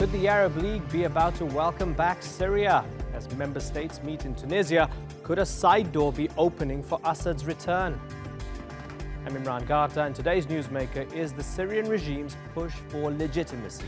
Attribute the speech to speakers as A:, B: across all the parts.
A: Could the Arab League be about to welcome back Syria? As member states meet in Tunisia, could a side door be opening for Assad's return? I'm Imran Garta, and today's newsmaker is the Syrian regime's push for legitimacy.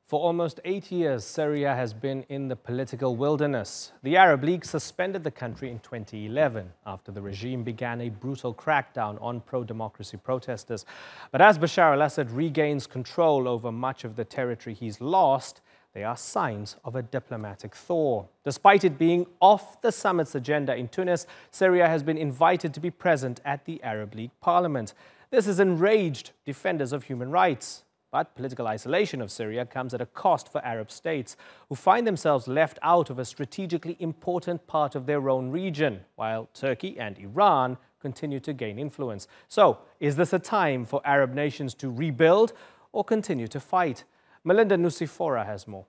A: For almost 8 years, Syria has been in the political wilderness. The Arab League suspended the country in 2011 after the regime began a brutal crackdown on pro-democracy protesters. But as Bashar al-Assad regains control over much of the territory he's lost, there are signs of a diplomatic thaw. Despite it being off the summit's agenda in Tunis, Syria has been invited to be present at the Arab League Parliament. This has enraged defenders of human rights. But political isolation of Syria comes at a cost for Arab states who find themselves left out of a strategically important part of their own region, while Turkey and Iran continue to gain influence. So, is this a time for Arab nations to rebuild or continue to fight? Melinda Nucifora has more.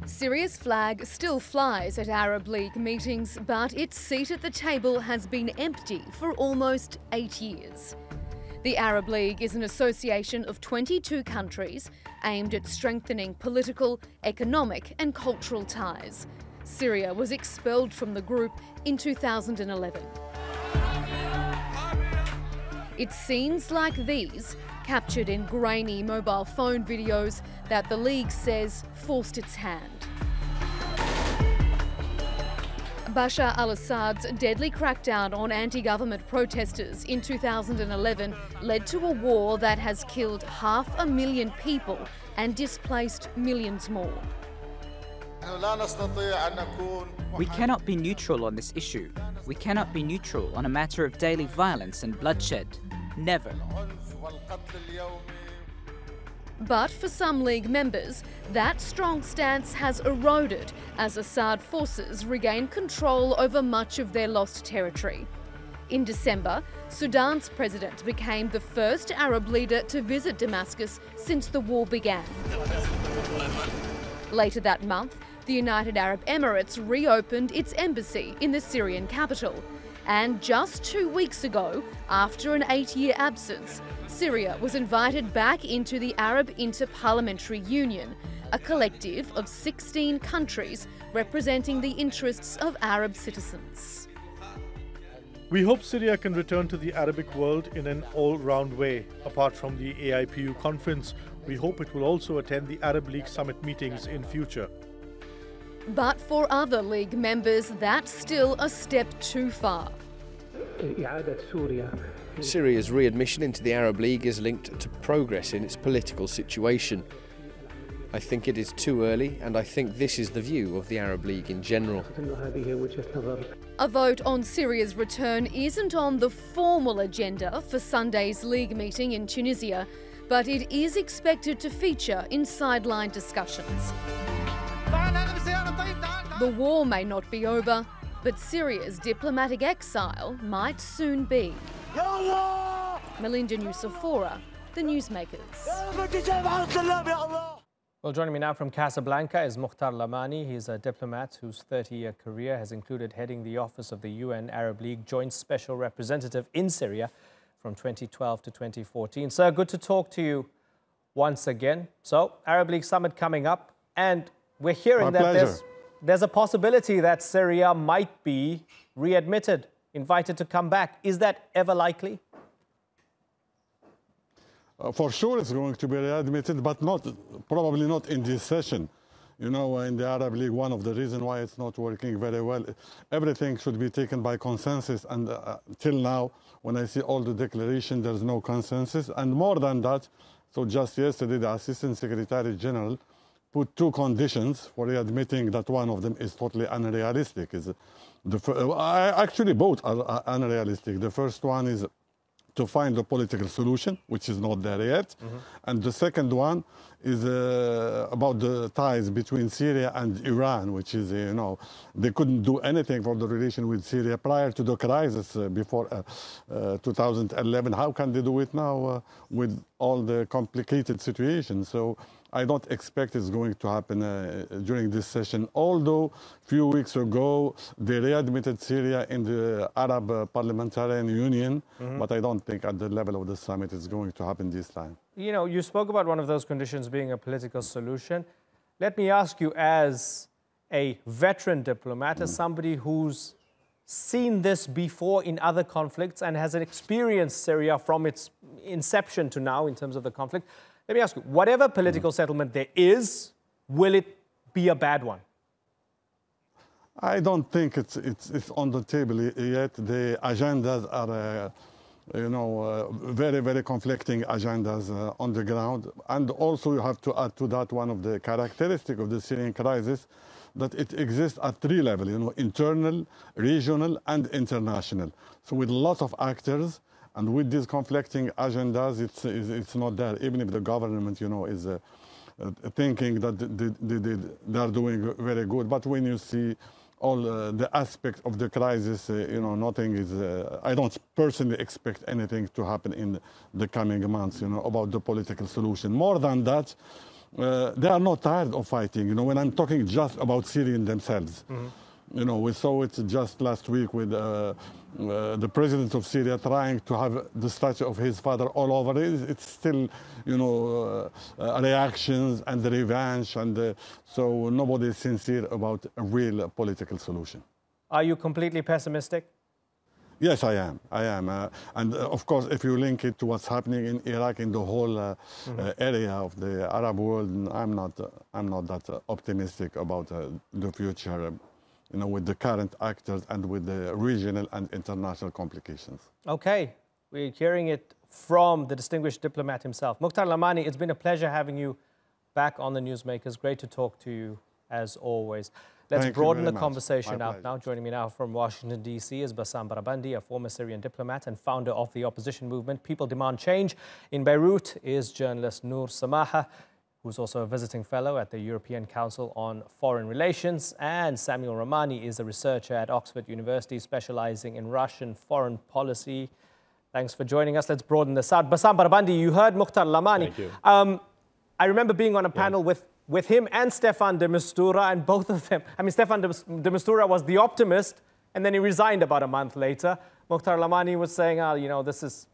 B: Syria's flag still flies at Arab League meetings, but its seat at the table has been empty for almost 8 years. The Arab League is an association of 22 countries aimed at strengthening political, economic and cultural ties. Syria was expelled from the group in 2011. It's scenes like these, captured in grainy mobile phone videos, that the League says forced its hand. Bashar al-Assad's deadly crackdown on anti-government protesters in 2011 led to a war that has killed 500,000 people and displaced millions more.
C: We cannot be neutral on this issue. We cannot be neutral on a matter of daily violence and bloodshed. Never.
B: But for some League members, that strong stance has eroded as Assad forces regain control over much of their lost territory. In December, Sudan's president became the first Arab leader to visit Damascus since the war began. Later that month, the United Arab Emirates reopened its embassy in the Syrian capital. And just 2 weeks ago, after an 8-year absence, Syria was invited back into the Arab Inter-Parliamentary Union, a collective of 16 countries representing the interests of Arab citizens.
D: We hope Syria can return to the Arabic world in an all-round way. Apart from the AIPU conference, we hope it will also attend the Arab League summit meetings in future.
B: But for other League members, that's still a step too far.
E: Syria's readmission into the Arab League is linked to progress in its political situation. I think it is too early, and I think this is the view of the Arab League in general.
B: A vote on Syria's return isn't on the formal agenda for Sunday's League meeting in Tunisia, but it is expected to feature in sideline discussions. The war may not be over, but Syria's diplomatic exile might soon be. Melinda Nucifora, the newsmakers.
A: Well, joining me now from Casablanca is Mukhtar Lamani. He's a diplomat whose 30-year career has included heading the office of the UN Arab League Joint Special Representative in Syria from 2012 to 2014. Sir, good to talk to you once again. So, Arab League Summit coming up, and we're hearing that there's a possibility that Syria might be readmitted, invited to come back. Is that ever likely?
F: For sure it's going to be readmitted, but probably not in this session. You know, in the Arab League, one of the reasons why it's not working very well, everything should be taken by consensus. And till now, when I see all the declarations, there's no consensus. And more than that, so just yesterday, the Assistant Secretary General put 2 conditions for readmitting, that one of them is totally unrealistic. Actually, both are unrealistic. The first one is to find a political solution, which is not there yet. And the second one is about the ties between Syria and Iran, which is, you know, they couldn't do anything for the relation with Syria prior to the crisis before 2011. How can they do it now with all the complicated situations? So I don't expect it's going to happen during this session, although a few weeks ago they readmitted Syria in the Arab Parliamentarian Union, but I don't think at the level of the summit it's going to happen this time.
A: You know, you spoke about one of those conditions being a political solution. Let me ask you, as a veteran diplomat, as somebody who's seen this before in other conflicts and has experienced Syria from its inception to now in terms of the conflict, let me ask you, whatever political settlement there is, will it be a bad one?
F: I don't think it's on the table yet. The agendas are, very, very conflicting agendas on the ground. And also you have to add to that one of the characteristics of the Syrian crisis, that it exists at three levels, internal, regional, and international. So with lots of actors, and with these conflicting agendas, it's not there, even if the government, is thinking that they are doing very good. But when you see all the aspects of the crisis, nothing is, I don't personally expect anything to happen in the coming months, about the political solution. More than that, they are not tired of fighting. When I'm talking just about Syrians themselves, we saw it just last week with the president of Syria trying to have the statue of his father all over. It's still, reactions and revenge, and so nobody is sincere about a real political solution.
A: Are you completely pessimistic?
F: Yes, I am. And of course, if you link it to what's happening in Iraq, in the whole area of the Arab world, I'm not that optimistic about the future, with the current actors and with the regional and international complications.
A: Okay, we're hearing it from the distinguished diplomat himself. Mukhtar Lamani, it's been a pleasure having you back on the Newsmakers. Great to talk to you, as always. Let's broaden the conversation out now. Joining me now from Washington, D.C. is Bassam Barabandi, a former Syrian diplomat and founder of the opposition movement People Demand Change. In Beirut is journalist Noor Samaha, who's also a visiting fellow at the European Council on Foreign Relations. And Samuel Ramani is a researcher at Oxford University specializing in Russian foreign policy. Thanks for joining us. Let's broaden this out. Bassam Barabandi, you heard Mukhtar Lamani.
G: Thank you.
A: I remember being on a panel with him and Stefan de Mistura, and both of them, Stefan de Mistura was the optimist, and then he resigned about a month later. Mukhtar Lamani was saying,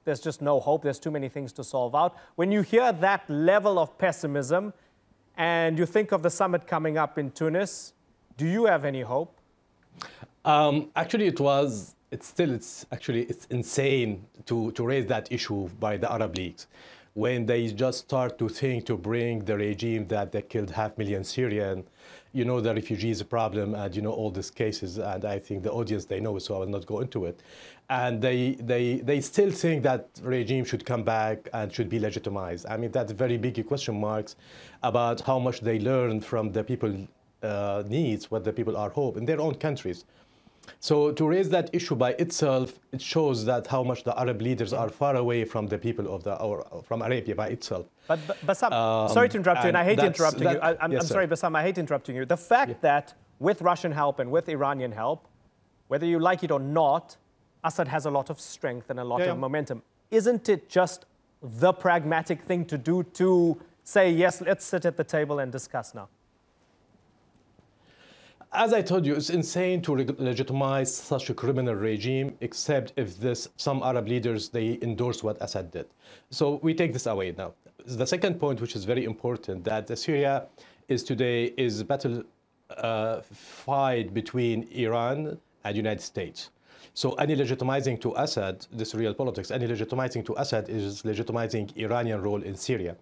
A: there's just no hope, there's too many things to solve out. When you hear that level of pessimism, and you think of the summit coming up in Tunis, do you have any hope?
G: Actually, it's insane to raise that issue by the Arab leagues, when they just start to think to bring the regime that they killed 500,000 Syrians, the refugees problem, and all these cases, and I think the audience, they know, so I will not go into it. And they still think that regime should come back and should be legitimized. That's very big question marks about how much they learn from the people needs, what the people are hope in their own countries. So to raise that issue by itself, it shows that how much the Arab leaders are far away from the people of from Arabia by itself.
A: But Bassam, sorry to interrupt you, and I hate interrupting you. I'm sorry, Bassam, I hate interrupting you. The fact that with Russian help and with Iranian help, whether you like it or not, Assad has a lot of strength and a lot of momentum. Isn't it just the pragmatic thing to do to say, yes, let's sit at the table and discuss now?
G: As I told you, it's insane to legitimize such a criminal regime, except if some Arab leaders, they endorse what Assad did. So we take this away now. The second point, which is very important, that Syria today is a battle fight between Iran and United States. So any legitimizing to Assad, this real politics, any legitimizing to Assad is legitimizing Iranian role in Syria.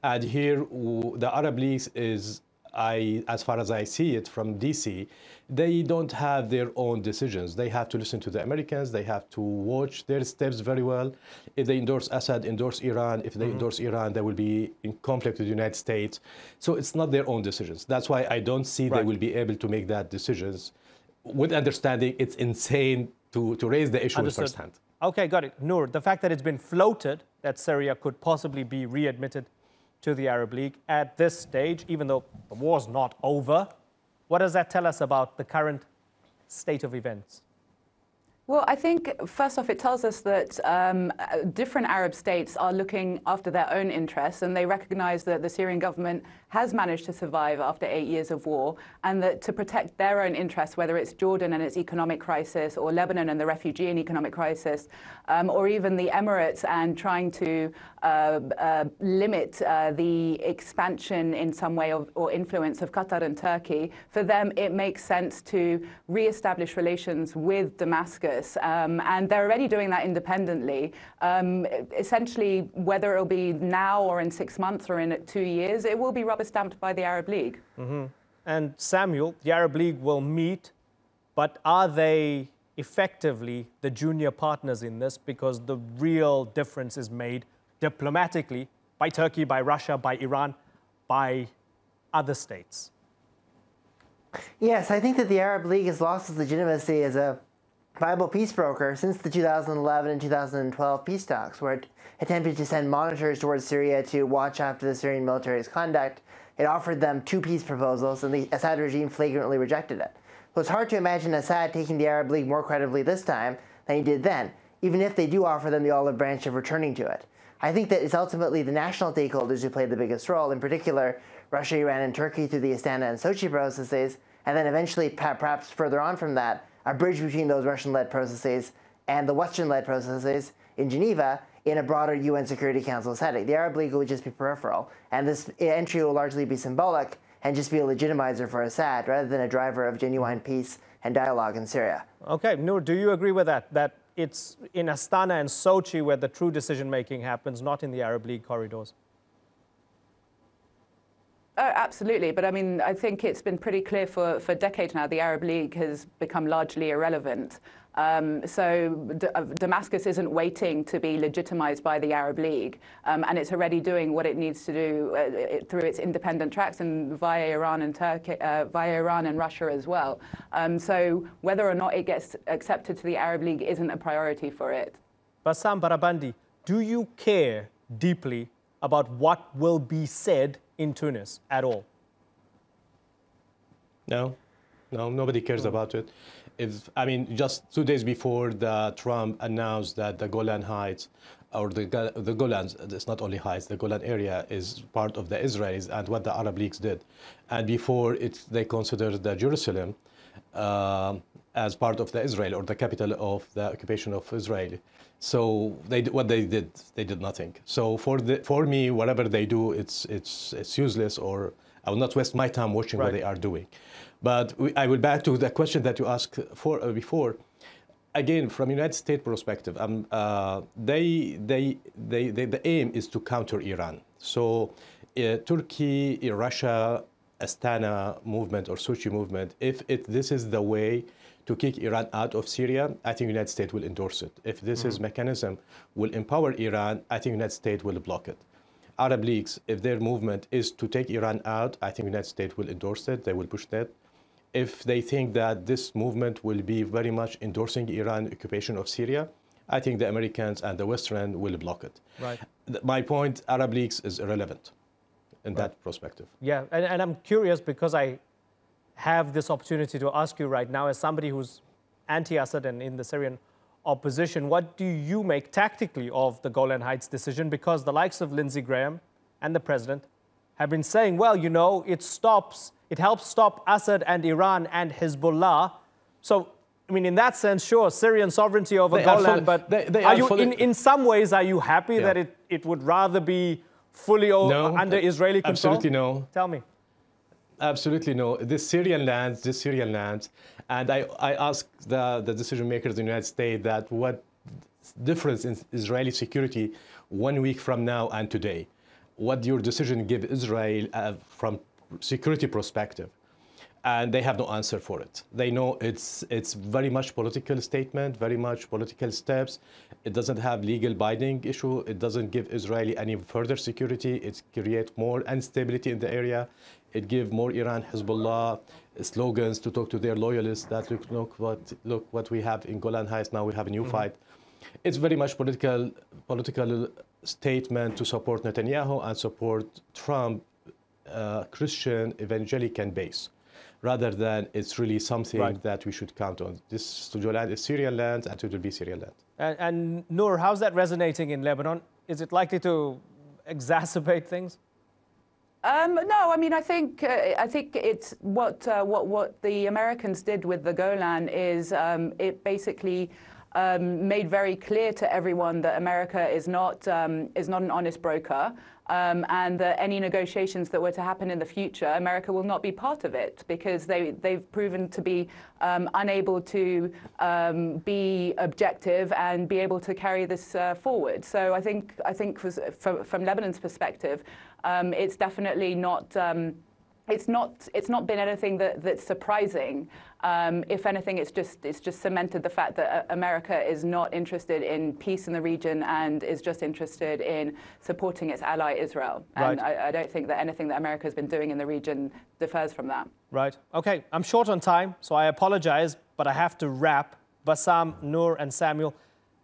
G: And here, the Arab League is, as far as I see it from DC, they don't have their own decisions. They have to listen to the Americans. They have to watch their steps very well. If they endorse Assad, endorse Iran. If they endorse Iran, they will be in conflict with the United States. So it's not their own decisions. That's why I don't see they will be able to make that decisions with understanding it's insane to raise the issue firsthand.
A: Okay, got it. Noor, the fact that it's been floated that Syria could possibly be readmitted to the Arab League at this stage, even though the war's not over, what does that tell us about the current state of events?
H: Well, I think, first off, it tells us that different Arab states are looking after their own interests, and they recognize that the Syrian government has managed to survive after 8 years of war, and that to protect their own interests, whether it's Jordan and its economic crisis, or Lebanon and the refugee and economic crisis, or even the Emirates and trying to limit the expansion in some way or influence of Qatar and Turkey, for them it makes sense to re-establish relations with Damascus. And they're already doing that independently. Essentially, whether it'll be now or in 6 months or in 2 years, it will be rubber stamped by the Arab League.
A: And Samuel, the Arab League will meet, but are they effectively the junior partners in this? Because the real difference is made diplomatically by Turkey, by Russia, by Iran, by other states.
I: Yes, I think that the Arab League has lost its legitimacy as a viable peace broker since the 2011 and 2012 peace talks, where it attempted to send monitors towards Syria to watch after the Syrian military's conduct. It offered them 2 peace proposals, and the Assad regime flagrantly rejected it. So it's hard to imagine Assad taking the Arab League more credibly this time than he did then, even if they do offer them the olive branch of returning to it. I think that it's ultimately the national stakeholders who play the biggest role, in particular Russia, Iran, and Turkey through the Astana and Sochi processes, and then eventually, perhaps further on from that, a bridge between those Russian-led processes and the Western-led processes in Geneva in a broader UN Security Council setting. The Arab League would just be peripheral, and this entry will largely be symbolic and just be a legitimizer for Assad rather than a driver of genuine peace and dialogue in Syria.
A: Okay, Noor, do you agree with that? That it's in Astana and Sochi where the true decision-making happens, not in the Arab League corridors?
H: Oh, absolutely. But I mean, I think it's been pretty clear for decades now the Arab League has become largely irrelevant. Damascus isn't waiting to be legitimized by the Arab League, and it's already doing what it needs to do through its independent tracks and via Iran and Turkey, via Iran and Russia as well. So whether or not it gets accepted to the Arab League isn't a priority for it.
A: Bassam Barabandi, do you care deeply about what will be said in Tunis at all?
G: No, nobody cares about it. I mean, just 2 days before Trump announced that the Golan Heights, or the Golans, it's not only heights, the Golan area is part of the Israelis, and what the Arab Leagues did. And before they considered the Jerusalem as part of the Israel, or the capital of the occupation of Israel. So what they did nothing. So for me, whatever they do, it's useless, or I will not waste my time watching what they are doing. But I will back to the question that you asked before. Again, from United States perspective, the aim is to counter Iran. So Turkey, Russia, Astana movement or Sochi movement, if this is the way to kick Iran out of Syria, I think the United States will endorse it. If this is mechanism will empower Iran, I think the United States will block it. Arab Leagues, if their movement is to take Iran out, I think the United States will endorse it. They will push that. If they think that this movement will be very much endorsing Iran occupation of Syria, I think the Americans and the Western will block it.
A: Right.
G: My point, Arab Leagues is irrelevant in that perspective.
A: Yeah, and I'm curious because I have this opportunity to ask you right now, as somebody who's anti-Assad and in the Syrian opposition, what do you make tactically of the Golan Heights decision? Because the likes of Lindsey Graham and the president have been saying, well, you know, it helps stop Assad and Iran and Hezbollah. So, I mean, in that sense, sure, Syrian sovereignty over Golan, but in some ways, are you happy that it would rather be fully under Israeli control?
G: Absolutely no.
A: Tell me.
G: Absolutely no. This Syrian lands, and I asked the decision makers in the United States that what difference in Israeli security 1 week from now and today? What your decision give Israel from security perspective? And they have no answer for it. They know it's very much political statement, very much political steps. It doesn't have legal binding issue. It doesn't give Israeli any further security. It creates more instability in the area. It gives more Iran, Hezbollah slogans to talk to their loyalists that look what we have in Golan Heights. Now we have a new fight. It's very much political statement to support Netanyahu and support Trump Christian evangelical base. rather than it's really something that we should count on. This land is Syrian land, and it will be Syrian land.
A: And Noor, how's that resonating in Lebanon? Is it likely to exacerbate things?
H: No, I mean, I think it's what the Americans did with the Golan is it basically made very clear to everyone that America is not an honest broker, and that any negotiations that were to happen in the future, America will not be part of it, because they've proven to be unable to be objective and be able to carry this forward. So I think from Lebanon's perspective, it's definitely not. It's not been anything that's surprising. If anything, it's just cemented the fact that America is not interested in peace in the region and is just interested in supporting its ally Israel. And I don't think that anything that America has been doing in the region differs from that. Right.
A: Okay, I'm short on time, so I apologize, but I have to wrap. Bassam, Noor, and Samuel,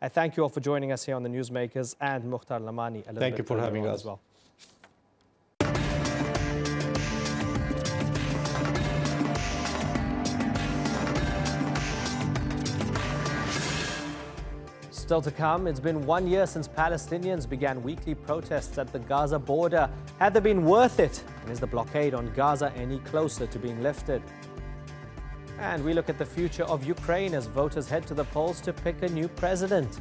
A: I thank you all for joining us here on the Newsmakers, and Mukhtar Lamani.
G: Thank you for having us
A: as well. Still to come, it's been 1 year since Palestinians began weekly protests at the Gaza border. Had they been worth it? And is the blockade on Gaza any closer to being lifted? And we look at the future of Ukraine as voters head to the polls to pick a new president.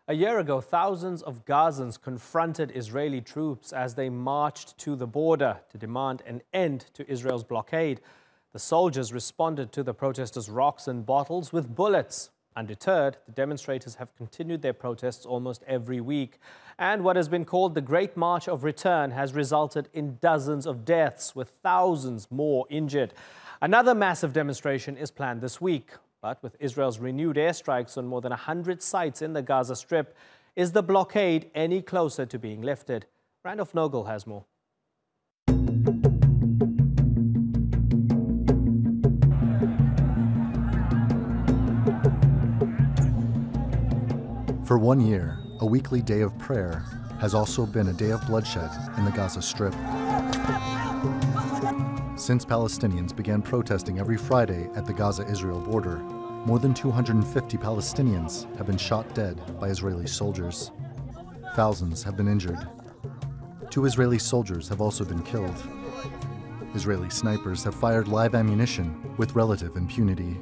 A: A year ago, thousands of Gazans confronted Israeli troops as they marched to the border to demand an end to Israel's blockade. The soldiers responded to the protesters' rocks and bottles with bullets. Undeterred, the demonstrators have continued their protests almost every week. And what has been called the Great March of Return has resulted in dozens of deaths, with thousands more injured. Another massive demonstration is planned this week. But with Israel's renewed airstrikes on more than 100 sites in the Gaza Strip, is the blockade any closer to being lifted? Randolph Nogel has more.
J: For 1 year, a weekly day of prayer has also been a day of bloodshed in the Gaza Strip. Since Palestinians began protesting every Friday at the Gaza-Israel border, more than 250 Palestinians have been shot dead by Israeli soldiers. Thousands have been injured. 2 Israeli soldiers have also been killed. Israeli snipers have fired live ammunition with relative impunity.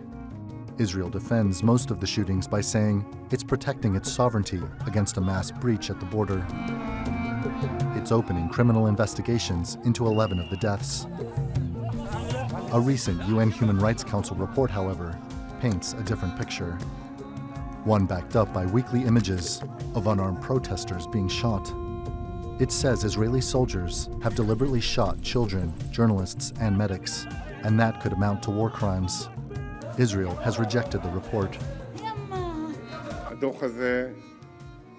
J: Israel defends most of the shootings by saying it's protecting its sovereignty against a mass breach at the border. It's opening criminal investigations into 11 of the deaths. A recent UN Human Rights Council report, however, paints a different picture. One backed up by weekly images of unarmed protesters being shot. It says Israeli soldiers have deliberately shot children, journalists, and medics, and that could amount to war crimes. Israel has rejected the report.
K: הדוח הזה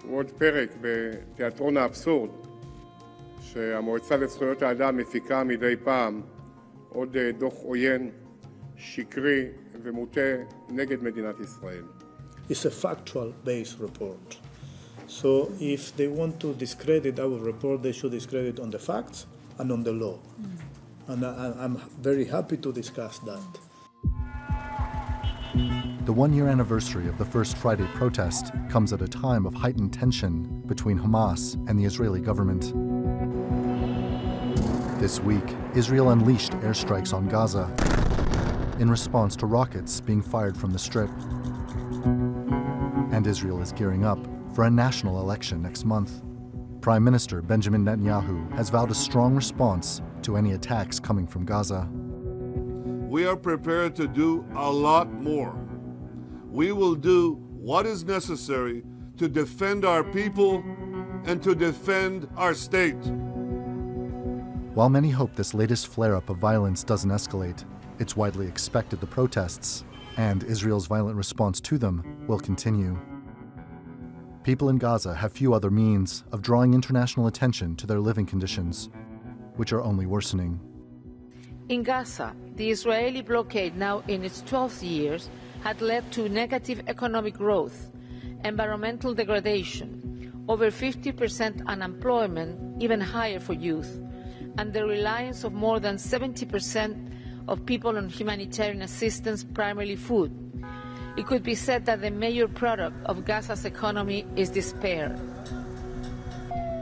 K: הוא עוד פרק בתיאטרון האבסורד שהמועצה לזכויות האדם מפיקה מדי פעם עוד דוח עוין, שקרי ומוטה נגד מדינת ישראל.
L: It's a factual based report. So if they want to discredit our report, they should discredit on the facts and on the law. And I'm very happy to discuss that.
J: The 1-year anniversary of the First Friday protest comes at a time of heightened tension between Hamas and the Israeli government. This week, Israel unleashed airstrikes on Gaza in response to rockets being fired from the Strip. And Israel is gearing up for a national election next month. Prime Minister Benjamin Netanyahu has vowed a strong response to any attacks coming from Gaza.
M: We are prepared to do a lot more. We will do what is necessary to defend our people and to defend our state.
J: While many hope this latest flare-up of violence doesn't escalate, it's widely expected the protests and Israel's violent response to them will continue. People in Gaza have few other means of drawing international attention to their living conditions, which are only worsening.
N: In Gaza, the Israeli blockade, now in its 12th year, had led to negative economic growth, environmental degradation, over 50% unemployment, even higher for youth, and the reliance of more than 70% of people on humanitarian assistance, primarily food. It could be said that the major product of Gaza's economy is despair.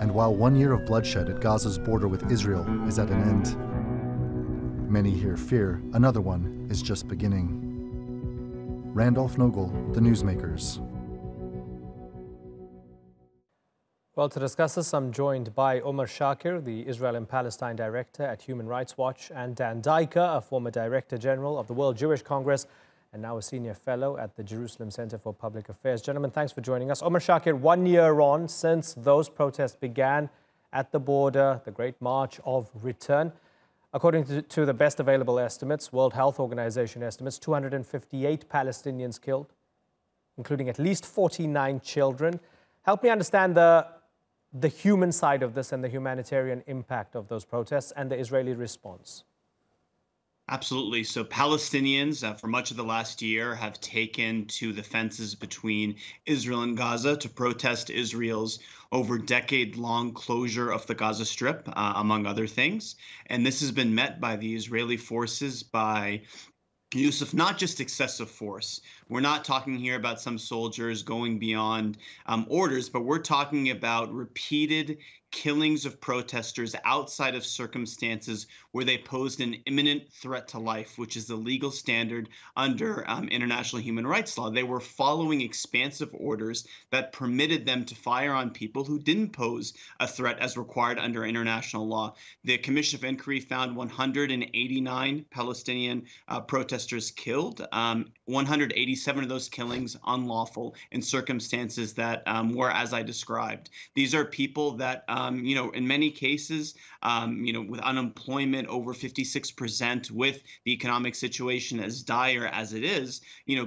J: And while 1 year of bloodshed at Gaza's border with Israel is at an end, many here fear another one is just beginning. Randolph Nogel, The Newsmakers.
A: Well, to discuss this, I'm joined by Omar Shakir, the Israel and Palestine Director at Human Rights Watch, and Dan Diker, a former Director General of the World Jewish Congress and now a Senior Fellow at the Jerusalem Center for Public Affairs. Gentlemen, thanks for joining us. Omar Shakir, 1 year on since those protests began at the border, the Great March of Return. According to the best available estimates, World Health Organization estimates, 258 Palestinians killed, including at least 49 children. Help me understand the human side of this and the humanitarian impact of those protests and the Israeli response.
O: Absolutely. So Palestinians, for much of the last year, have taken to the fences between Israel and Gaza to protest Israel's over decade-long closure of the Gaza Strip, among other things. And this has been met by the Israeli forces by use of not just excessive force. We're not talking here about some soldiers going beyond orders, but we're talking about repeated killings of protesters outside of circumstances where they posed an imminent threat to life, which is the legal standard under international human rights law. They were following expansive orders that permitted them to fire on people who didn't pose a threat as required under international law. The Commission of Inquiry found 189 Palestinian protesters killed, 187 of those killings unlawful in circumstances that were as I described. These are people that in many cases, with unemployment over 56%, with the economic situation as dire as it is,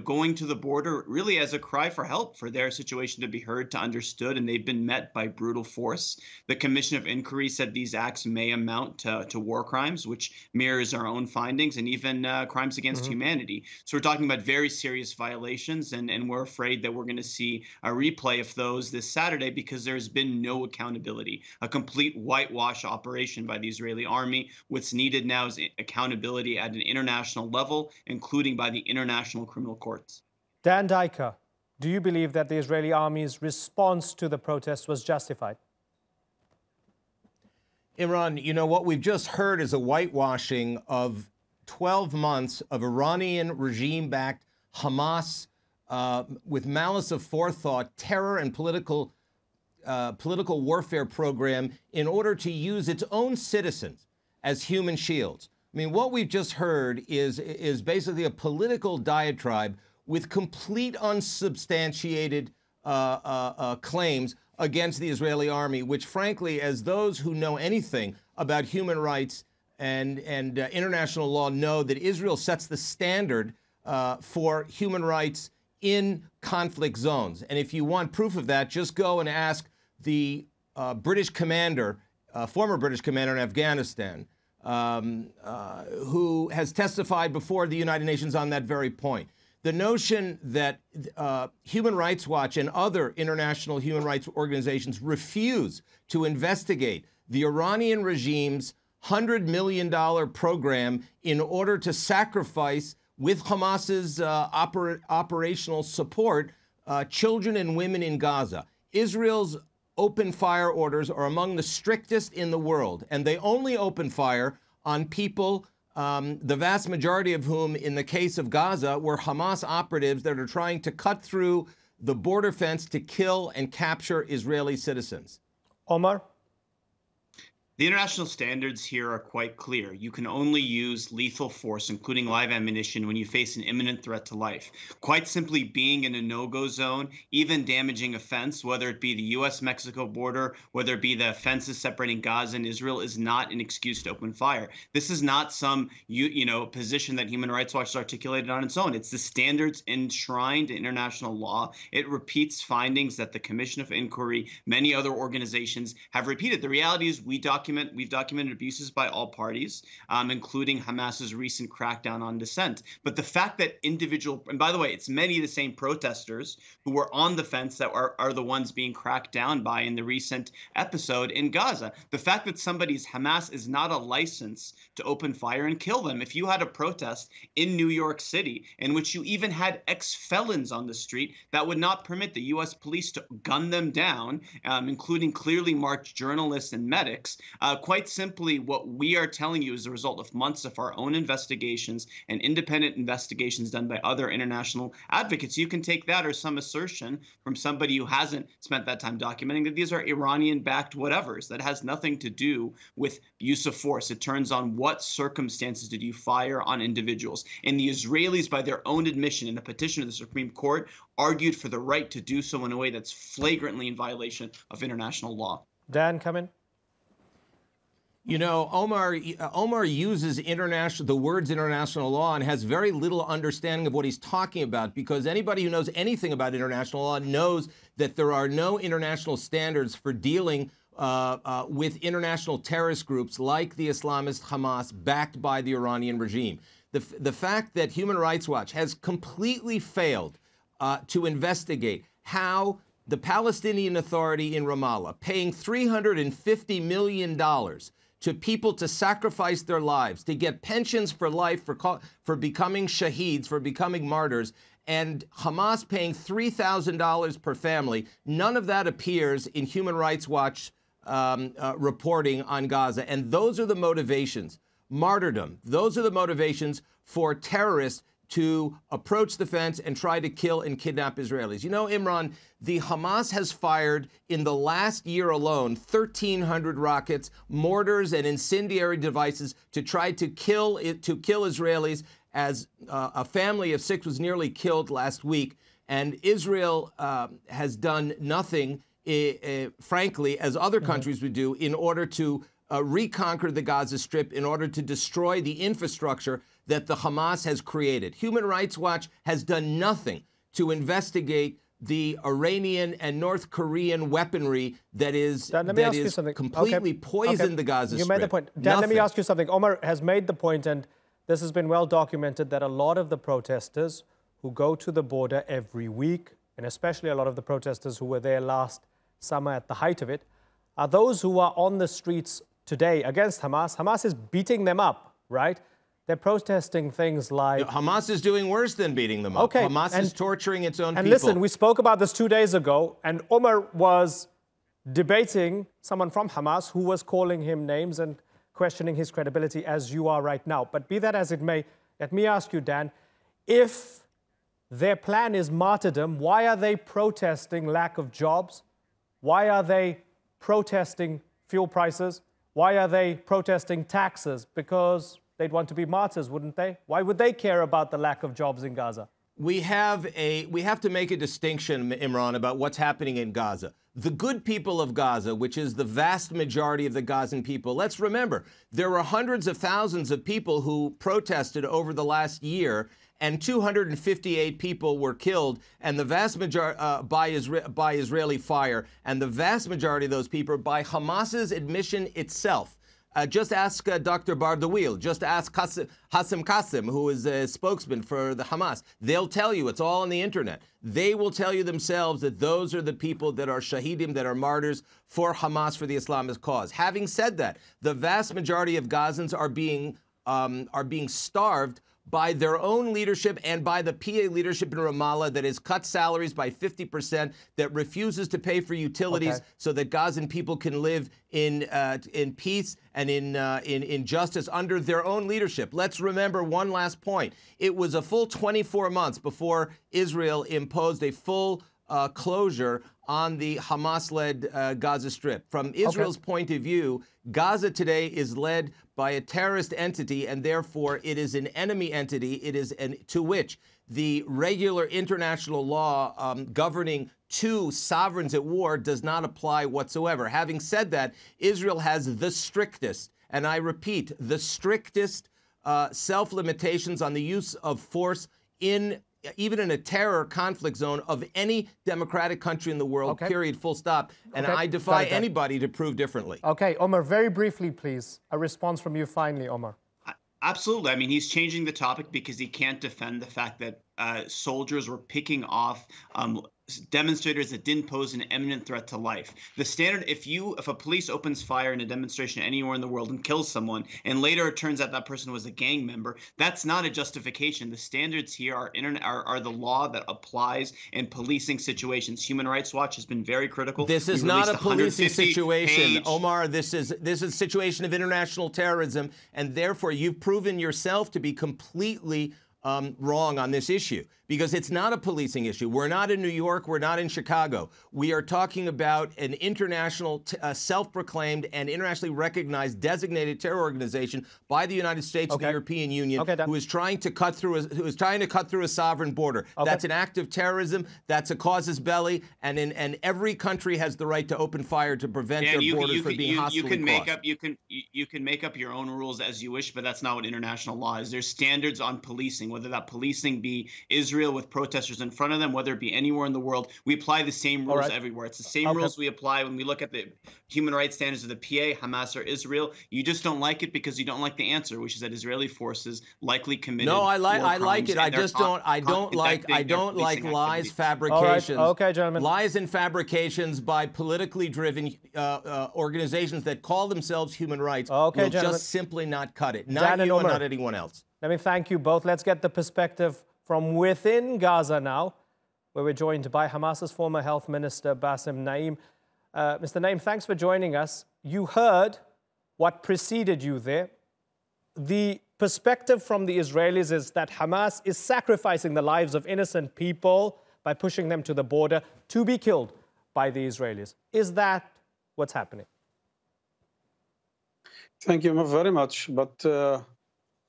O: going to the border really as a cry for help, for their situation to be heard, to understood, and they've been met by brutal force. The Commission of Inquiry said these acts may amount to war crimes, which mirrors our own findings, and even crimes against humanity. So we're talking about very serious violations, and we're afraid that we're going to see a replay of those this Saturday because there's been no accountability. A complete whitewash operation by the Israeli army. What's needed now is accountability at an international level, including by the international criminal courts.
A: Dan Diker, do you believe that the Israeli army's response to the protests was justified?
P: Imran, what we've just heard is a whitewashing of 12 months of Iranian regime-backed Hamas with malice of forethought, terror, and political warfare program in order to use its own citizens as human shields. I mean, what we've just heard is basically a political diatribe with complete unsubstantiated claims against the Israeli army, which frankly, as those who know anything about human rights and international law know, that Israel sets the standard for human rights in conflict zones. And if you want proof of that, just go and ask the British commander, former British commander in Afghanistan, who has testified before the United Nations on that very point. The notion that Human Rights Watch and other international human rights organizations refuse to investigate the Iranian regime's $100 million program in order to sacrifice, with Hamas's operational support, children and women in Gaza. Israel's open fire orders are among the strictest in the world, and they only open fire on people, the vast majority of whom, in the case of Gaza, were Hamas operatives that are trying to cut through the border fence to kill and capture Israeli citizens.
A: Omar?
O: The international standards here are quite clear. You can only use lethal force, including live ammunition, when you face an imminent threat to life. Quite simply, being in a no-go zone, even damaging a fence, whether it be the U.S.-Mexico border, whether it be the fences separating Gaza and Israel, is not an excuse to open fire. This is not some position that Human Rights Watch has articulated on its own. It's the standards enshrined in international law. It repeats findings that the Commission of Inquiry, many other organizations have repeated. The reality is we document we've documented abuses by all parties, including Hamas's recent crackdown on dissent. But the fact that and by the way, it's many of the same protesters who were on the fence that are the ones being cracked down by in the recent episode in Gaza. The fact that Hamas is not a license to open fire and kill them. If you had a protest in New York City in which you even had ex-felons on the street, that would not permit the U.S. police to gun them down, including clearly marked journalists and medics. Quite simply, what we are telling you is the result of months of our own investigations and independent investigations done by other international advocates. You can take that or some assertion from somebody who hasn't spent that time documenting that these are Iranian-backed whatevers. That has nothing to do with use of force. It turns on what circumstances did you fire on individuals. And the Israelis, by their own admission in a petition to the Supreme Court, argued for the right to do so in a way that's flagrantly in violation of international law.
A: Dan, come in.
P: You know, Omar uses the words international law and has very little understanding of what he's talking about, because anybody who knows anything about international law knows that there are no international standards for dealing with international terrorist groups like the Islamist Hamas backed by the Iranian regime. The fact that Human Rights Watch has completely failed to investigate how the Palestinian Authority in Ramallah, paying $350 million to people to sacrifice their lives, to get pensions for life, for becoming shaheeds, for becoming martyrs, and Hamas paying $3,000 per family, none of that appears in Human Rights Watch reporting on Gaza. And those are the motivations. Martyrdom. Those are the motivations for terrorists to approach the fence and try to kill and kidnap Israelis. You know, Imran, the Hamas has fired in the last year alone 1,300 rockets, mortars, and incendiary devices to try to kill Israelis, as a family of 6 was nearly killed last week. And Israel has done nothing, frankly, as other countries would do, in order to reconquer the Gaza Strip, in order to destroy the infrastructure that the Hamas has created. Human Rights Watch has done nothing to investigate the Iranian and North Korean weaponry that is completely poisoned the Gaza Strip.
A: You made the point. Dan, let me ask you something. Omar has made the point, and this has been well documented, that a lot of the protesters who go to the border every week, and especially a lot of the protesters who were there last summer at the height of it, are those who are on the streets today against Hamas. Hamas is beating them up, right? They're protesting things like...
P: Hamas is doing worse than beating them up.
A: Okay,
P: Hamas is torturing its own people.
A: And listen, we spoke about this 2 days ago, and Omar was debating someone from Hamas who was calling him names and questioning his credibility, as you are right now. But be that as it may, let me ask you, Dan, if their plan is martyrdom, why are they protesting lack of jobs? Why are they protesting fuel prices? Why are they protesting taxes? Because they'd want to be martyrs, wouldn't they? Why would they care about the lack of jobs in Gaza?
P: We have to make a distinction, Imran, about what's happening in Gaza. The good people of Gaza, which is the vast majority of the Gazan people, let's remember, there were hundreds of thousands of people who protested over the last year, and 258 people were killed, and the vast majority by Israeli fire, and the vast majority of those people by Hamas's admission itself. Just ask Dr. Bardawil. Just ask Hassan Qasem, who is a spokesman for the Hamas. They'll tell you, it's all on the internet. They will tell you themselves that those are the people that are shaheedim, that are martyrs for Hamas, for the Islamist cause. Having said that, the vast majority of Gazans are being starved by their own leadership and by the PA leadership in Ramallah that has cut salaries by 50%, that refuses to pay for utilities so that Gazan people can live in peace and in justice under their own leadership. Let's remember one last point. It was a full 24 months before Israel imposed a full closure on the Hamas-led Gaza Strip. From Israel's point of view, Gaza today is led by a terrorist entity, and therefore it is an enemy entity. It is to which the regular international law governing two sovereigns at war does not apply whatsoever. Having said that, Israel has the strictest, and I repeat, the strictest self-limitations on the use of force in even in a terror conflict zone of any democratic country in the world, period, full stop. And I defy anybody to prove differently.
A: Okay, Omar, very briefly, please. A response from you finally, Omar.
O: Absolutely. I mean, he's changing the topic because he can't defend the fact that soldiers were picking off demonstrators that didn't pose an imminent threat to life. The standard, if a police opens fire in a demonstration anywhere in the world and kills someone, and later it turns out that person was a gang member, that's not a justification. The standards here are the law that applies in policing situations. Human Rights Watch has been very critical.
P: This is not a policing situation, Omar. This is a situation of international terrorism, and therefore you've proven yourself to be completely wrong on this issue, because it's not a policing issue. We're not in New York. We're not in Chicago. We are talking about an international, self-proclaimed and internationally recognized designated terror organization by the United States and the European Union, who is trying to cut through a sovereign border. That's an act of terrorism. That's a casus belli, and every country has the right to open fire to prevent their borders from being hostilely crossed.
O: You can make up your own rules as you wish, but that's not what international law is. There's standards on policing, whether that policing be Israel with protesters in front of them, whether it be anywhere in the world. We apply the same rules everywhere. It's the same rules we apply when we look at the human rights standards of the PA, Hamas, or Israel. You just don't like it because you don't like the answer, which is that Israeli forces likely committed.
P: No, I like it. I just don't. I don't like lies, fabrications.
A: Okay, gentlemen.
P: Lies and fabrications by politically driven organizations that call themselves human rights will just simply not cut it. Not you and not anyone else.
A: Let me thank you both. Let's get the perspective from within Gaza now, where we're joined by Hamas's former health minister, Bassem Naim. Mr. Naim, thanks for joining us. You heard what preceded you there. The perspective from the Israelis is that Hamas is sacrificing the lives of innocent people by pushing them to the border to be killed by the Israelis. Is that what's happening?
Q: Thank you very much. But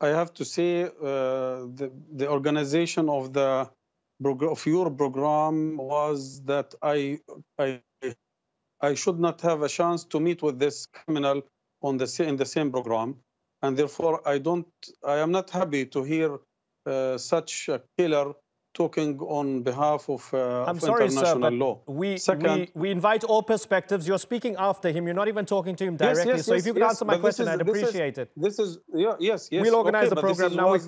Q: I have to say the organization of your program was that I should not have a chance to meet with this criminal in the same program, and therefore I am not happy to hear such a killer talking on behalf of international law.
A: We invite all perspectives. You're speaking after him. You're not even talking to him directly. So if you could answer my question, I'd appreciate it.
Q: Yes.
A: We'll organize the program now.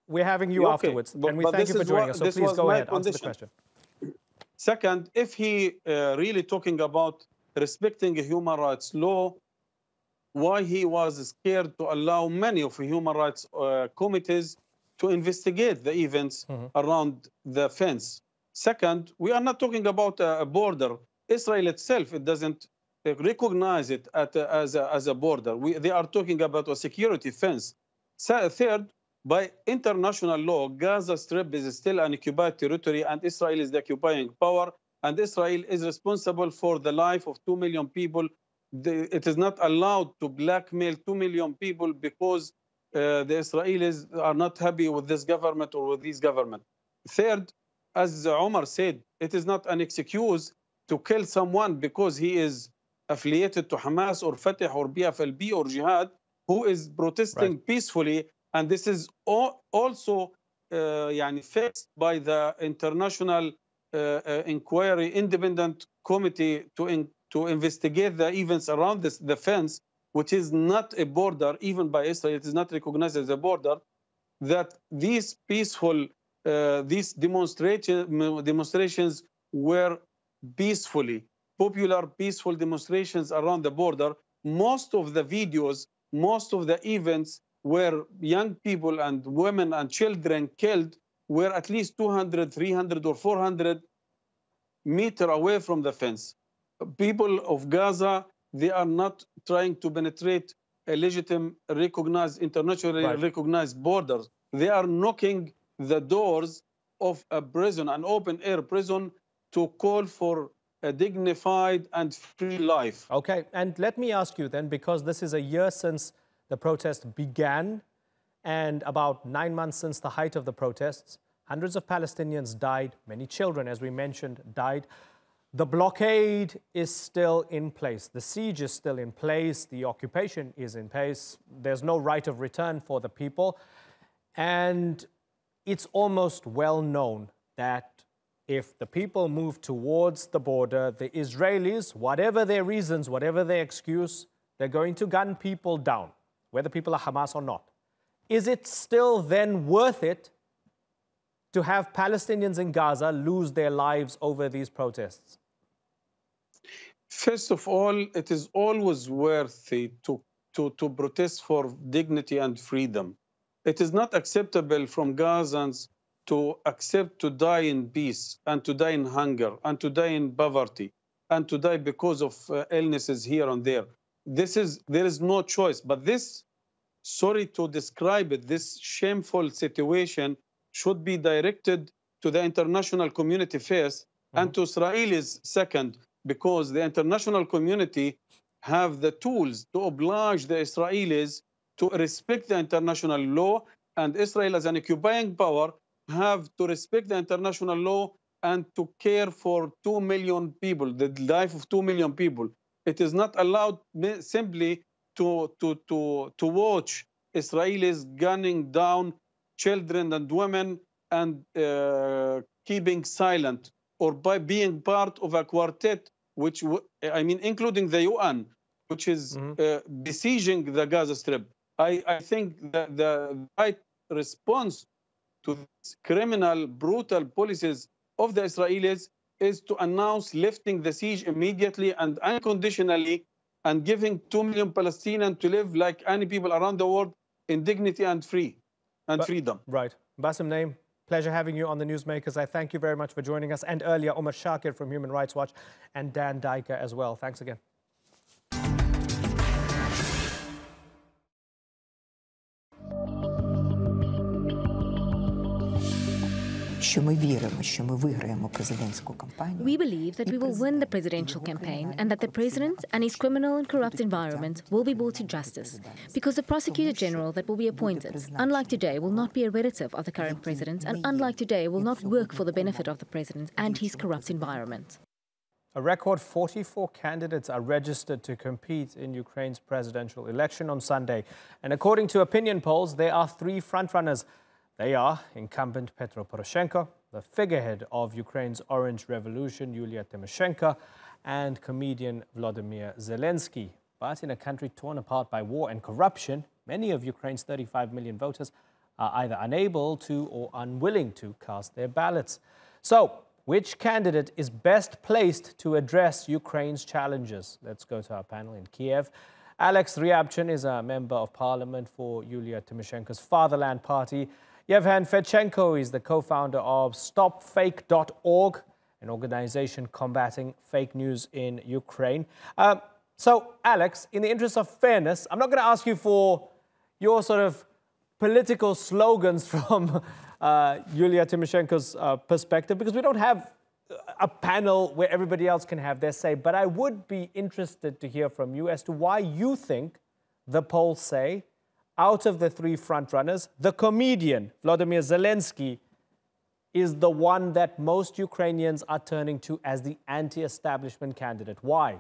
A: We're having you afterwards. And we thank you for joining us. So please go ahead, answer the question.
Q: Second, if he really talking about respecting human rights law, why he was scared to allow many of the human rights committees to investigate the events around the fence. Second, we are not talking about a border. Israel itself, it doesn't recognize it as a border. They are talking about a security fence. Third, by international law, Gaza Strip is still an occupied territory, and Israel is the occupying power, and Israel is responsible for the life of 2 million people. It is not allowed to blackmail 2 million people because the Israelis are not happy with this government or with this government. Third, as Omar said, it is not an excuse to kill someone because he is affiliated to Hamas or Fatah or BFLB or Jihad, who is protesting peacefully. And this is also fixed by the international inquiry independent committee to investigate the events around the fence, which is not a border, even by Israel. It is not recognized as a border. That these peaceful, these demonstrations were peacefully, popular peaceful demonstrations around the border. Most of the videos, most of the events where young people and women and children killed were at least 200, 300 or 400 meters away from the fence. People of Gaza, they are not trying to penetrate a legitimate, recognized, internationally recognized border. They are knocking the doors of a prison, an open-air prison, to call for a dignified and free life.
A: Okay, and let me ask you then, because this is a year since the protest began and about 9 months since the height of the protests, hundreds of Palestinians died, many children, as we mentioned, died. The blockade is still in place. The siege is still in place. The occupation is in place. There's no right of return for the people. And it's almost well known that if the people move towards the border, the Israelis, whatever their reasons, whatever their excuse, they're going to gun people down, whether people are Hamas or not. Is it still then worth it to have Palestinians in Gaza lose their lives over these protests?
Q: First of all, it is always worth it to protest for dignity and freedom. It is not acceptable from Gazans to accept to die in peace and to die in hunger and to die in poverty and to die because of illnesses here and there. There is no choice. But this, sorry to describe it, this shameful situation should be directed to the international community first and to Israelis second, because the international community have the tools to oblige the Israelis to respect the international law, and Israel as an occupying power have to respect the international law and to care for 2 million people, the life of 2 million people. It is not allowed simply to watch Israelis gunning down children and women and keeping silent, or by being part of a quartet, which, I mean, including the UN, which is besieging the Gaza Strip. I think that the right response to these criminal, brutal policies of the Israelis is to announce lifting the siege immediately and unconditionally and giving 2 million Palestinians to live like any people around the world in dignity and freedom.
A: Right. Bassem Naim, pleasure having you on the Newsmakers. I thank you very much for joining us. And earlier, Omar Shakir from Human Rights Watch and Dan Diker as well. Thanks again.
R: We believe that we will win the presidential campaign and that the president and his criminal and corrupt environment will be brought to justice, because the prosecutor general that will be appointed, unlike today, will not be a relative of the current president, and unlike today, will not work for the benefit of the president and his corrupt environment.
A: A record 44 candidates are registered to compete in Ukraine's presidential election on Sunday. And according to opinion polls, there are 3 frontrunners. They are incumbent Petro Poroshenko, the figurehead of Ukraine's Orange Revolution, Yulia Tymoshenko, and comedian Volodymyr Zelensky. But in a country torn apart by war and corruption, many of Ukraine's 35 million voters are either unable to or unwilling to cast their ballots. So, which candidate is best placed to address Ukraine's challenges? Let's go to our panel in Kiev. Alex Ryabchin is a member of parliament for Yulia Tymoshenko's Fatherland Party. Yevhen Fedchenko is the co-founder of StopFake.org, an organization combating fake news in Ukraine. So, Alex, in the interest of fairness, I'm not going to ask you for your sort of political slogans from Yulia Tymoshenko's perspective, because we don't have a panel where everybody else can have their say. But I would be interested to hear from you as to why you think the polls say, out of the 3 frontrunners, the comedian Volodymyr Zelensky is the one that most Ukrainians are turning to as the anti-establishment candidate. Why?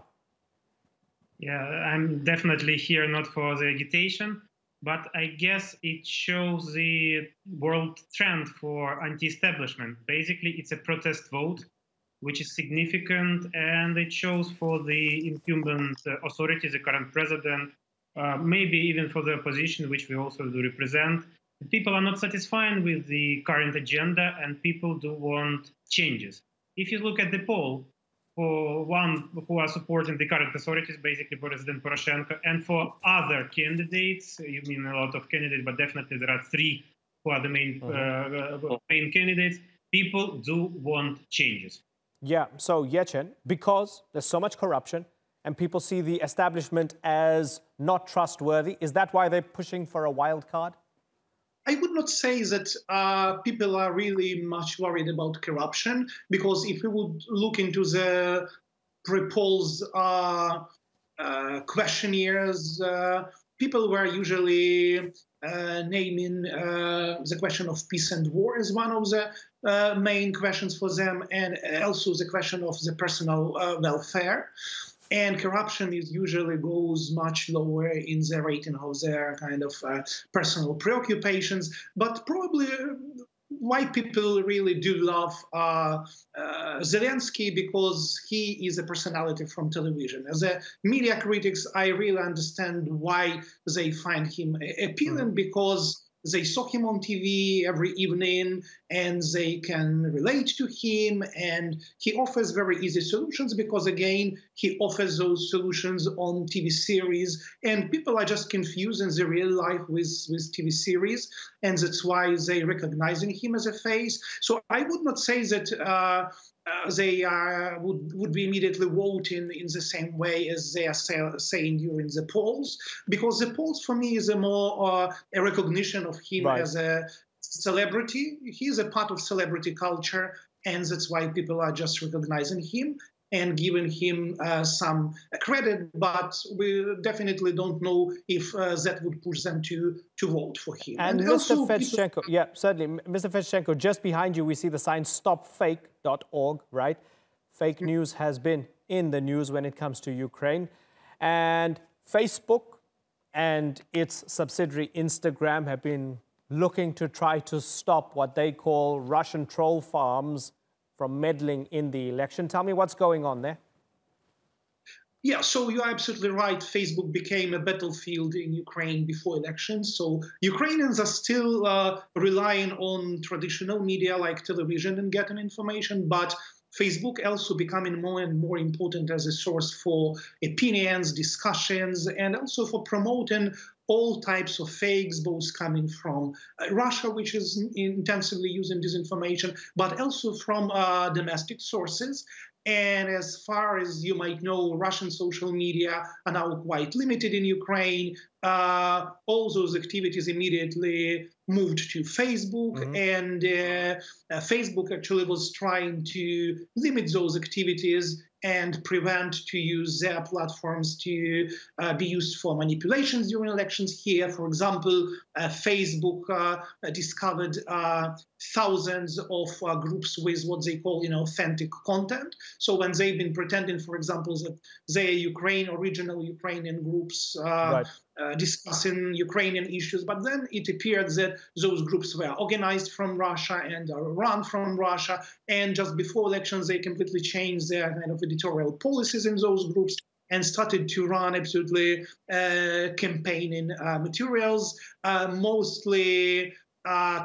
S: Yeah, I'm definitely here not for the agitation, but I guess it shows the world trend for anti-establishment. Basically, it's a protest vote, which is significant, and it shows for the incumbent authority, the current president, maybe even for the opposition, which we also do represent. People are not satisfied with the current agenda, and people do want changes. If you look at the poll, for one who are supporting the current authorities, basically President Poroshenko, and for other candidates, you mean a lot of candidates, but definitely there are 3 who are the main candidates, people do want changes.
A: Yeah, so Yechen, because there's so much corruption, and people see the establishment as not trustworthy. Is that why they're pushing for a wild card?
T: I would not say that people are really much worried about corruption, because if we would look into the pre-polls questionnaires, people were usually naming the question of peace and war as one of the main questions for them, and also the question of the personal welfare. And corruption usually goes much lower in the rating of their kind of personal preoccupations. But probably why people really do love Zelensky, because he is a personality from television. As a media critics, I really understand why they find him appealing, because they saw him on TV every evening and they can relate to him, and he offers very easy solutions because, again, he offers those solutions on TV series, and people are just confusing the real life with TV series, and that's why they recognizing him as a face. So I would not say that they would be immediately voting in the same way as they are saying during the polls, because the polls for me is a more a recognition of him as a celebrity. He is a part of celebrity culture, and that's why people are just recognizing him and giving him some credit, but we definitely don't know if that would push them to vote for him.
A: And Mr. Fedchenko, yeah, certainly. Mr. Fedchenko, just behind you, we see the sign stopfake.org, right? Fake news has been in the news when it comes to Ukraine. And Facebook and its subsidiary Instagram have been looking to try to stop what they call Russian troll farms from meddling in the election. Tell me what's going on there.
T: Yeah, so you're absolutely right. Facebook became a battlefield in Ukraine before elections. So Ukrainians are still relying on traditional media like television and getting information, but Facebook also becoming more and more important as a source for opinions, discussions, and also for promoting all types of fakes, both coming from Russia, which is intensively using disinformation, but also from domestic sources. And as far as you might know, Russian social media are now quite limited in Ukraine. All those activities immediately moved to Facebook, and Facebook actually was trying to limit those activities and prevent to use their platforms to be used for manipulations during elections. Here, for example, Facebook discovered thousands of groups with what they call authentic content. So when they've been pretending, for example, that they are original Ukrainian groups discussing Ukrainian issues, but then it appeared that those groups were organized from Russia and are run from Russia, and just before elections they completely changed their kind of editorial policies in those groups and started to run absolutely campaigning materials, mostly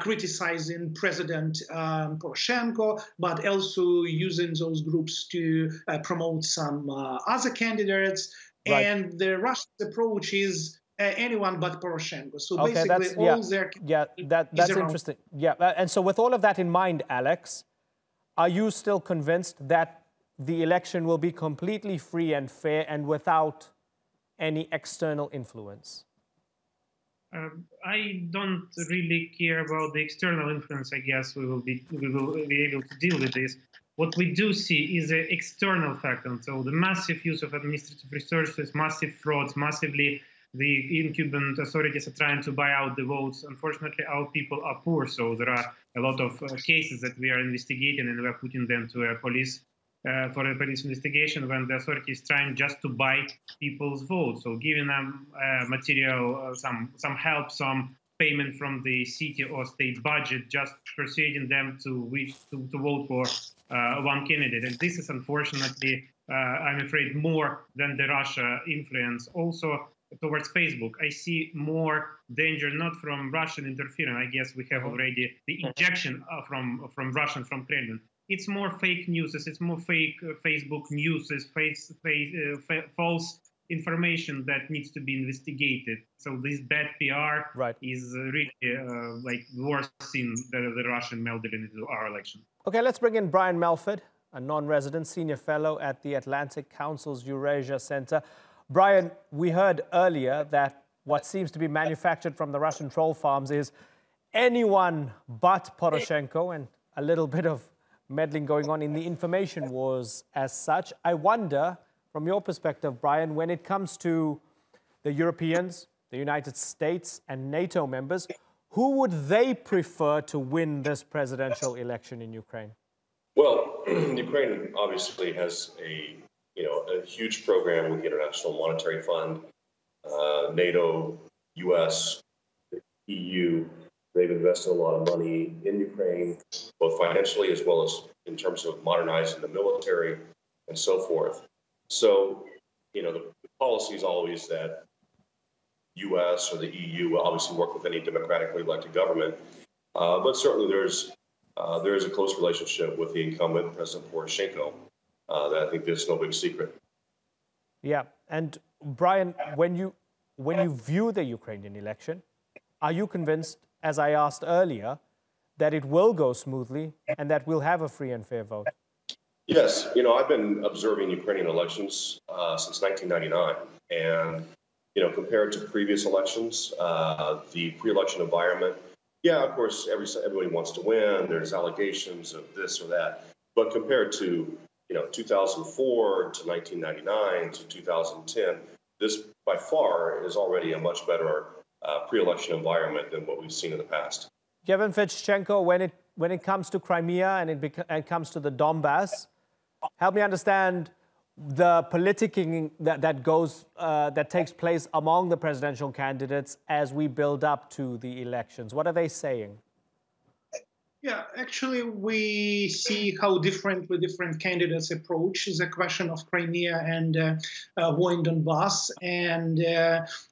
T: criticizing President Poroshenko, but also using those groups to promote some other candidates. And the Russian approach is anyone but Poroshenko. So basically,
A: that's interesting. Yeah, and so with all of that in mind, Alex, are you still convinced that the election will be completely free and fair and without any external influence?
S: I don't really care about the external influence. I guess we will be able to deal with this. What we do see is the external factor. So the massive use of administrative resources, massive frauds, massively the incumbent authorities are trying to buy out the votes. Unfortunately, our people are poor, so there are a lot of cases that we are investigating, and we are putting them to a police for a police investigation when the authority is trying just to buy people's votes. So giving them material, some help, some payment from the city or state budget, just persuading them to vote for one candidate. And this is unfortunately, I'm afraid, more than the Russia influence. Also, towards Facebook, I see more danger not from Russian interference. I guess we have already the injection from Kremlin. It's more fake news. It's more fake Facebook news. It's false information that needs to be investigated. So this bad PR is really like worse than the Russian meddling into our election.
A: Okay, let's bring in Brian Melford, a non-resident senior fellow at the Atlantic Council's Eurasia Center. Brian, we heard earlier that what seems to be manufactured from the Russian troll farms is anyone but Poroshenko, and a little bit of meddling going on in the information wars as such. I wonder, from your perspective, Brian, when it comes to the Europeans, the United States and NATO members, who would they prefer to win this presidential election in Ukraine?
U: Well, Ukraine obviously has a huge program with the International Monetary Fund, NATO, US, EU. they've invested a lot of money in Ukraine, both financially as well as in terms of modernizing the military and so forth. So, the policy is always that U.S. or the EU will obviously work with any democratically elected government, but certainly there is a close relationship with the incumbent, President Poroshenko, that I think is no big secret.
A: Yeah, and Brian, when you view the Ukrainian election, are you convinced, as I asked earlier, that it will go smoothly and that we'll have a free and fair vote?
U: Yes, I've been observing Ukrainian elections since 1999, and compared to previous elections, the pre-election environment, yeah, of course, everybody wants to win. There's allegations of this or that, but compared to 2004 to 1999 to 2010, this by far is already a much better pre-election environment than what we've seen in the past.
A: Kevin Fitschenko, when it comes to Crimea and it comes to the Donbass, help me understand the politicking that takes place among the presidential candidates as we build up to the elections. What are they saying?
T: Yeah, actually, we see how differently different candidates approach the question of Crimea and war in Donbass. And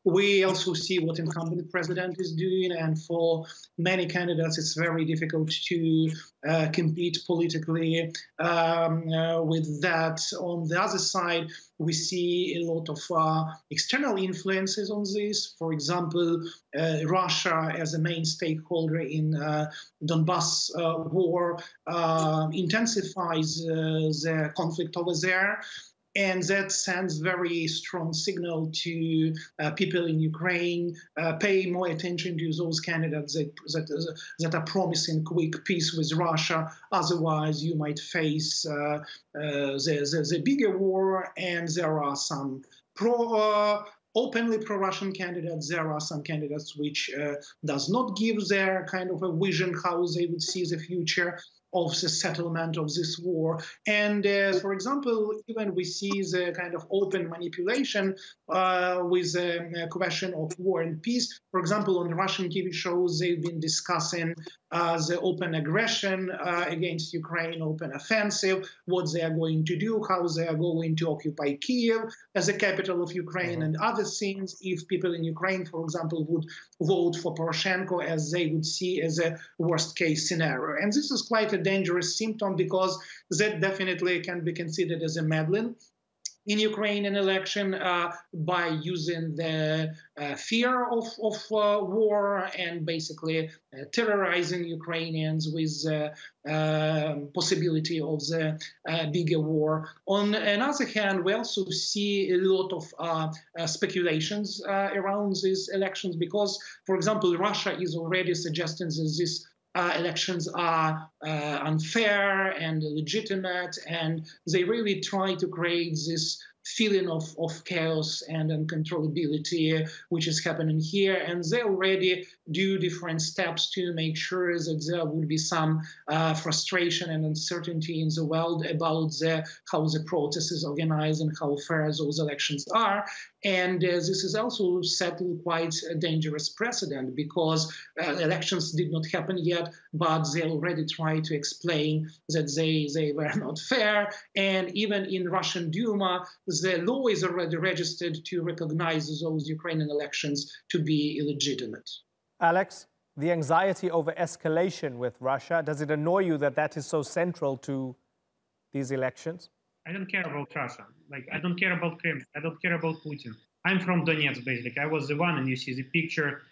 T: we also see what incumbent president is doing. And for many candidates, it's very difficult to compete politically with that. On the other side, we see a lot of external influences on this. For example, Russia as a main stakeholder in Donbass war intensifies the conflict over there. And that sends very strong signal to people in Ukraine, pay more attention to those candidates that are promising quick peace with Russia. Otherwise, you might face the bigger war. And there are some openly pro-Russian candidates. There are some candidates which does not give their kind of a vision how they would see the future of the settlement of this war. And for example, even we see the kind of open manipulation with the question of war and peace. For example, on the Russian TV shows, they've been discussing the open aggression against Ukraine, open offensive, what they are going to do, how they are going to occupy Kyiv as the capital of Ukraine, and other things if people in Ukraine, for example, would vote for Poroshenko as they would see as a worst case scenario. And this is quite a dangerous symptom because that definitely can be considered as a meddling in Ukrainian election by using the fear of war and basically terrorizing Ukrainians with possibility of the bigger war. On another hand, we also see a lot of speculations around these elections because, for example, Russia is already suggesting that this elections are unfair and illegitimate, and they really try to create this feeling of chaos and uncontrollability, which is happening here. And they already do different steps to make sure that there would be some frustration and uncertainty in the world about how the process is organized and how fair those elections are. And this is also settled quite a dangerous precedent because elections did not happen yet, but they already tried to explain that they were not fair. And even in Russian Duma, the law is already registered to recognize those Ukrainian elections to be illegitimate.
A: Alex, the anxiety over escalation with Russia, does it annoy you that that is so central to these elections?
S: I don't care about Russia. I don't care about Kremlin. I don't care about Putin. I'm from Donetsk, basically. I was the one, and you see the picture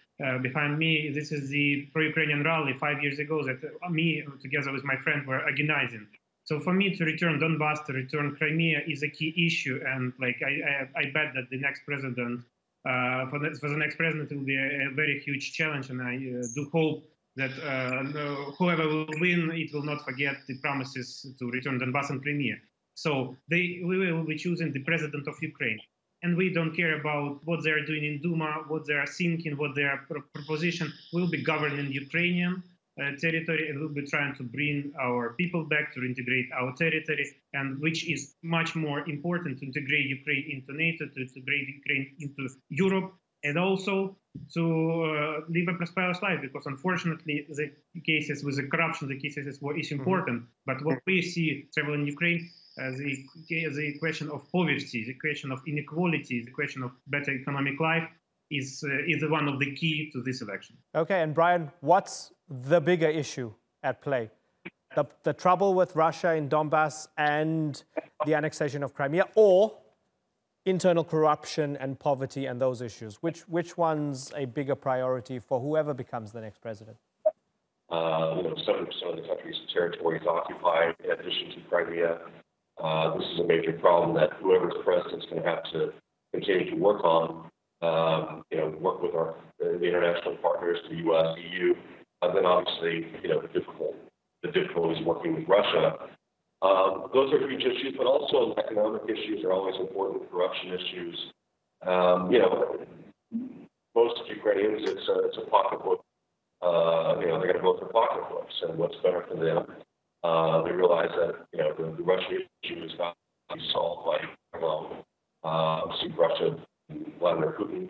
S: behind me. This is the pro-Ukrainian rally 5 years ago that me, together with my friend, were organizing. So for me, to return Donbass, to return Crimea is a key issue. And I bet that the next president, for the next president, it will be a very huge challenge. And I do hope that whoever will win, it will not forget the promises to return Donbass and Crimea. So we will be choosing the president of Ukraine. And we don't care about what they are doing in Duma, what they are thinking, what their proposition. We'll be governing Ukrainian territory, and we'll be trying to bring our people back, to integrate our territory, and which is much more important to integrate Ukraine into NATO, to integrate Ukraine into Europe, and also to live a prosperous life, because unfortunately the cases with the corruption, the cases is important. But what we see traveling Ukraine, the question of poverty, the question of inequality, the question of better economic life is one of the key to this election.
A: Okay, and Brian, what's the bigger issue at play? The trouble with Russia in Donbass and the annexation of Crimea, or internal corruption and poverty and those issues? Which one's a bigger priority for whoever becomes the next president?
U: 70% of the country's territory is occupied, in addition to Crimea. This is a major problem that whoever's president is going to have to continue to work on. Work with the international partners, the U.S., EU, and then obviously, the difficulties working with Russia. Those are huge issues, but also economic issues are always important. Corruption issues. Most Ukrainians, it's a pocketbook. They got to vote for pocketbooks, and what's better for them. They realize that the Russian issue is not to be solved by alone. See Russia, Vladimir Putin,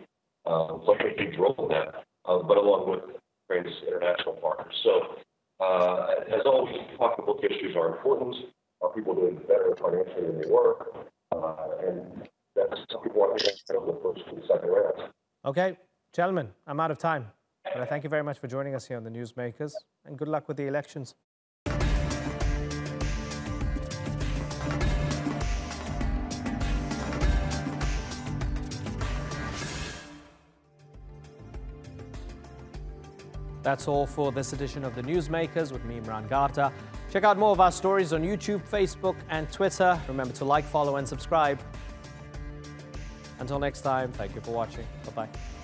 U: playing a big role in that, but along with Ukraine's international partners. So, as always, pocketbook issues are important. Are people doing better financially than they were? And that's some people want to get the first and second round.
A: Okay, gentlemen, I'm out of time. But I thank you very much for joining us here on the Newsmakers, and good luck with the elections. That's all for this edition of the Newsmakers with me, Imran Garta. Check out more of our stories on YouTube, Facebook, and Twitter. Remember to like, follow, and subscribe. Until next time, thank you for watching. Bye-bye.